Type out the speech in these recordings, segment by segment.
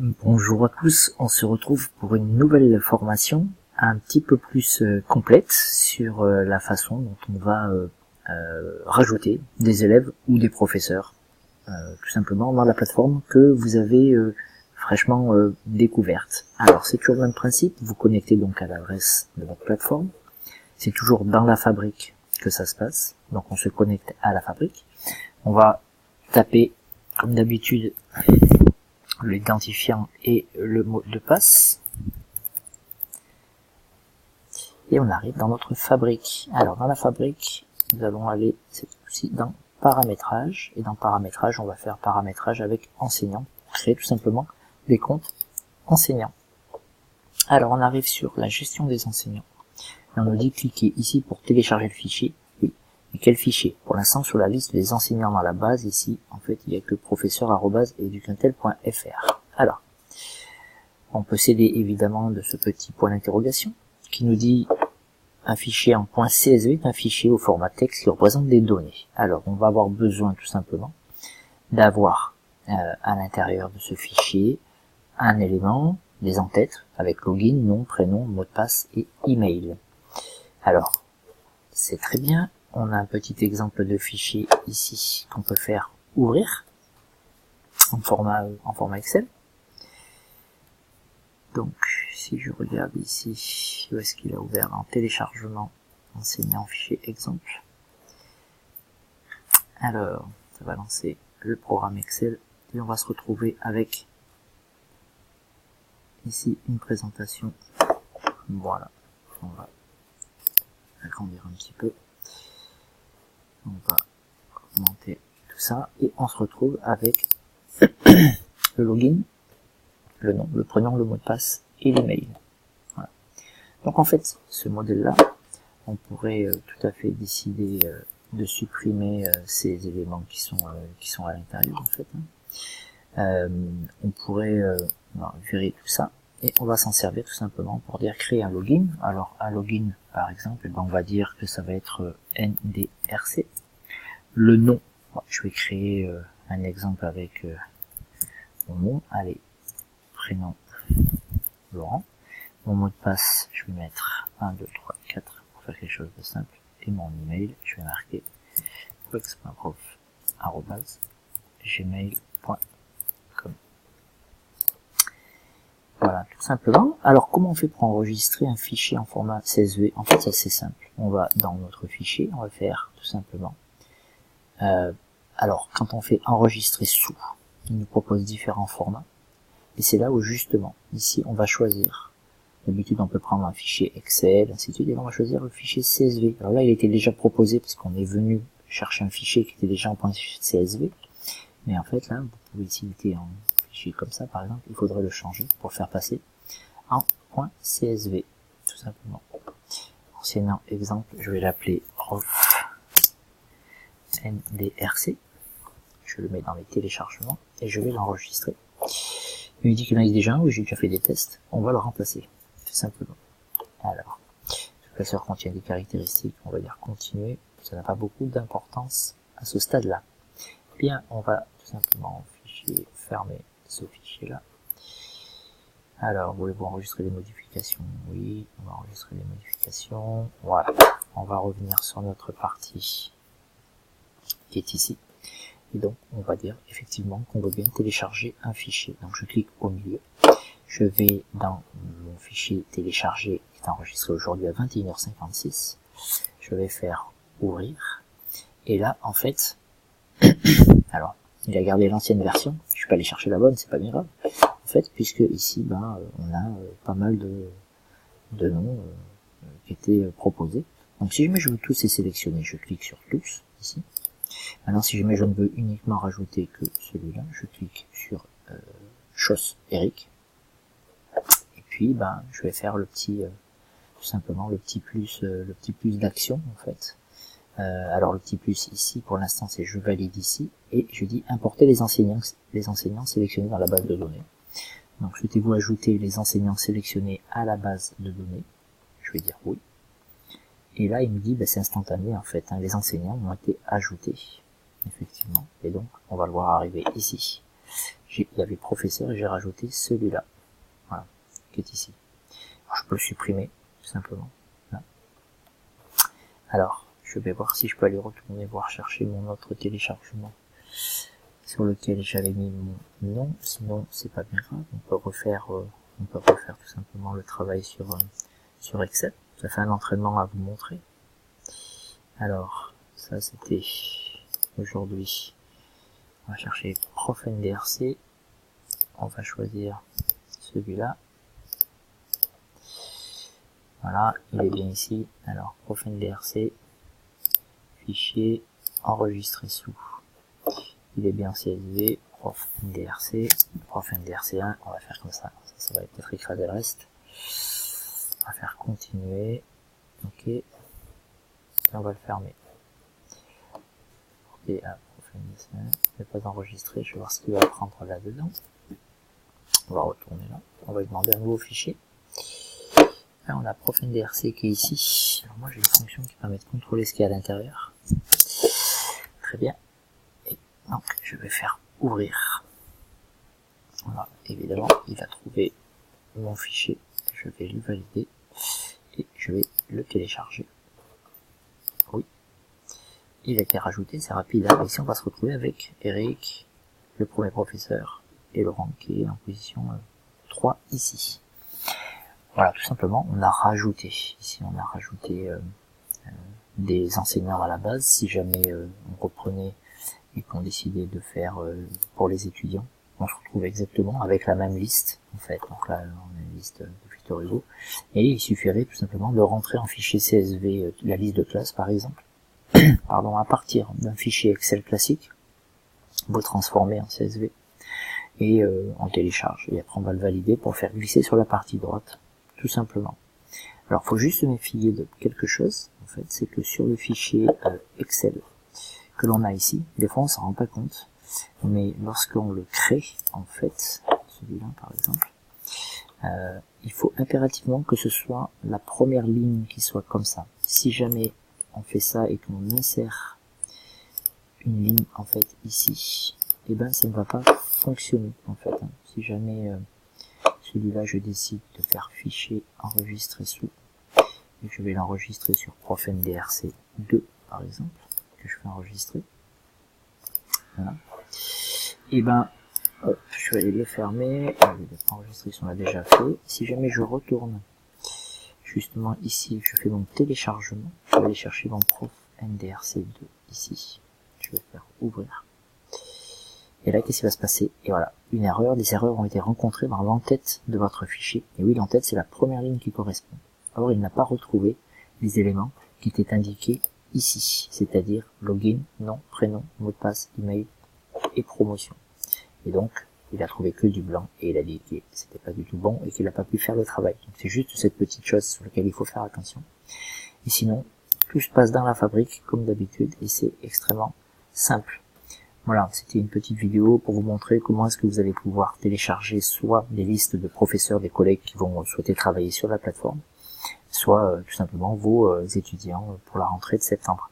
Bonjour à tous, on se retrouve pour une nouvelle formation un petit peu plus complète sur la façon dont on va rajouter des élèves ou des professeurs tout simplement dans la plateforme que vous avez fraîchement découverte. Alors c'est toujours le même principe, vous connectez donc à l'adresse de votre plateforme, c'est toujours dans la fabrique que ça se passe, donc on se connecte à la fabrique, on va taper comme d'habitude l'identifiant et le mot de passe. Et on arrive dans notre fabrique. Alors dans la fabrique, nous allons aller cette fois-ci dans paramétrage. Et dans paramétrage, on va faire paramétrage avec enseignant. Créer tout simplement des comptes enseignants. Alors on arrive sur la gestion des enseignants. Et on nous dit cliquez ici pour télécharger le fichier. Oui. Mais quel fichier? Pour l'instant sur la liste des enseignants dans la base, ici, en fait, il n'y a que professeur@educantel.fr. Alors, on peut s'aider évidemment de ce petit point d'interrogation qui nous dit un fichier en .csv est un fichier au format texte qui représente des données. Alors, on va avoir besoin tout simplement d'avoir à l'intérieur de ce fichier un élément, des en-têtes, avec login, nom, prénom, mot de passe et email. Alors, c'est très bien. On a un petit exemple de fichier ici qu'on peut faire ouvrir en format Excel. Donc, si je regarde ici, où est-ce qu'il a ouvert en téléchargement, enseignant, fichier exemple. Alors, ça va lancer le programme Excel et on va se retrouver avec ici une présentation. Voilà, on va agrandir un petit peu. On va augmenter tout ça et on se retrouve avec le login, le nom, le prénom, le mot de passe et l'email. Voilà. Donc en fait, ce modèle-là, on pourrait tout à fait décider de supprimer ces éléments qui sont à l'intérieur en fait. On pourrait virer tout ça et on va s'en servir tout simplement pour dire créer un login. Alors un login par exemple, on va dire que ça va être NDRC. Le nom, je vais créer un exemple avec mon nom, allez, prénom Laurent. Mon mot de passe, je vais mettre 1, 2, 3, 4 pour faire quelque chose de simple. Et mon email, je vais marquer wex.prof@gmail.com. Voilà, tout simplement. Alors, comment on fait pour enregistrer un fichier en format CSV? En fait, c'est assez simple. On va dans notre fichier, on va faire tout simplement. Alors, quand on fait enregistrer sous, il nous propose différents formats. Et c'est là où justement, ici, on va choisir. D'habitude, on peut prendre un fichier Excel, ainsi de suite, et là, on va choisir le fichier CSV. Alors là, il était déjà proposé parce qu'on est venu chercher un fichier qui était déjà en .csv. Mais en fait, là, vous pouvez citer un fichier comme ça, par exemple, il faudrait le changer pour le faire passer en .csv, tout simplement. Ancien exemple, je vais l'appeler prof NDRC. Je le mets dans les téléchargements et je vais l'enregistrer. Il me dit qu'il en existe déjà un, où j'ai déjà fait des tests. On va le remplacer, tout simplement. Alors, ce classeur contient des caractéristiques, on va dire continuer. Ça n'a pas beaucoup d'importance à ce stade-là. Bien, on va tout simplement fermer ce fichier-là. Alors, voulez-vous enregistrer les modifications? Oui, on va enregistrer les modifications. Voilà. On va revenir sur notre partie qui est ici. Et donc, on va dire effectivement qu'on veut bien télécharger un fichier. Donc, je clique au milieu. Je vais dans mon fichier téléchargé qui est enregistré aujourd'hui à 21h56. Je vais faire ouvrir. Et là, en fait, alors, il a gardé l'ancienne version. Je peux aller chercher la bonne, c'est pas bien grave. En fait, puisque ici, on a pas mal de noms qui étaient proposés. Donc, si jamais je veux tous les sélectionner, je clique sur tous, ici. Maintenant, si jamais je ne veux uniquement rajouter que celui-là, je clique sur Chos Eric. Et puis, je vais faire le petit, tout simplement le petit plus d'action en fait. Alors le petit plus ici, pour l'instant, c'est je valide ici et je dis importer les enseignants sélectionnés dans la base de données. Donc, souhaitez-vous ajouter les enseignants sélectionnés à la base de données? Je vais dire oui. Et là, il me dit, c'est instantané en fait, les enseignants ont été ajoutés, effectivement. Et donc, on va le voir arriver ici. il y avait professeur et j'ai rajouté celui-là, voilà, qui est ici. Alors, je peux le supprimer, tout simplement. Là. Alors, je vais voir si je peux aller retourner voir chercher mon autre téléchargement sur lequel j'avais mis mon nom, sinon c'est pas bien grave, on peut refaire tout simplement le travail sur Excel. Ça fait un entraînement à vous montrer. Alors, ça c'était aujourd'hui. On va chercher Prof NDRC. On va choisir celui-là. Voilà, il est bien ici. Alors, Prof NDRC, fichier, enregistré sous. Il est bien CSV, Prof NDRC, Prof NDRC1. On va faire comme ça. Ça va peut-être écraser le reste. On va faire continuer. Ok. Et on va le fermer. Ok, Prof NDRC1. Je ne vais pas enregistrer. Je vais voir ce qu'il va prendre là-dedans. On va retourner là. On va lui demander un nouveau fichier. Là, on a Prof NDRC qui est ici. Alors moi, j'ai une fonction qui permet de contrôler ce qu'il y a à l'intérieur. Très bien. Et donc, je vais faire ouvrir. Voilà. Évidemment, il va trouver mon fichier. Je vais le valider. Et je vais le télécharger. Oui. Il a été rajouté, c'est rapide. Hein. Ici, on va se retrouver avec Eric, le premier professeur, et Laurent qui est en position 3 ici. Voilà, tout simplement, on a rajouté, ici on a rajouté des enseignants à la base, si jamais on reprenait et qu'on décidait de faire pour les étudiants, on se retrouve exactement avec la même liste, en fait. Donc là, on a une liste de Victor Hugo, et il suffirait tout simplement de rentrer en fichier CSV la liste de classe, par exemple, pardon, à partir d'un fichier Excel classique, vous le transformez en CSV, et on télécharge, et après on va le valider pour le faire glisser sur la partie droite, tout simplement. Alors, faut juste se méfier de quelque chose, en fait, c'est que sur le fichier Excel que l'on a ici, des fois on s'en rend pas compte, mais lorsqu'on le crée, en fait, celui-là par exemple, il faut impérativement que ce soit la première ligne qui soit comme ça. Si jamais on fait ça et qu'on insère une ligne en fait ici, et ben ça ne va pas fonctionner en fait. Hein. Si jamais celui-là je décide de faire fichier enregistrer sous, et je vais l'enregistrer sur Prof NDRC 2 par exemple, que je fais enregistrer. Voilà. Et ben hop, je vais aller le fermer, les enregistrements on l'a déjà fait. Si jamais je retourne justement ici, je fais mon téléchargement, je vais aller chercher mon Prof NDRC 2 ici, je vais faire ouvrir. Et là, qu'est-ce qui va se passer? Et voilà, une erreur, des erreurs ont été rencontrées dans l'entête de votre fichier. Et oui, l'entête, c'est la première ligne qui correspond. Or, il n'a pas retrouvé les éléments qui étaient indiqués ici, c'est-à-dire login, nom, prénom, mot de passe, email et promotion. Et donc, il a trouvé que du blanc et il a dit que c'était pas du tout bon et qu'il n'a pas pu faire le travail. Donc, c'est juste cette petite chose sur laquelle il faut faire attention. Et sinon, tout se passe dans la fabrique comme d'habitude et c'est extrêmement simple. Voilà, c'était une petite vidéo pour vous montrer comment est-ce que vous allez pouvoir télécharger soit des listes de professeurs, des collègues qui vont souhaiter travailler sur la plateforme, soit tout simplement vos étudiants pour la rentrée de septembre.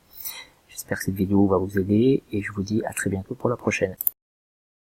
J'espère que cette vidéo va vous aider et je vous dis à très bientôt pour la prochaine.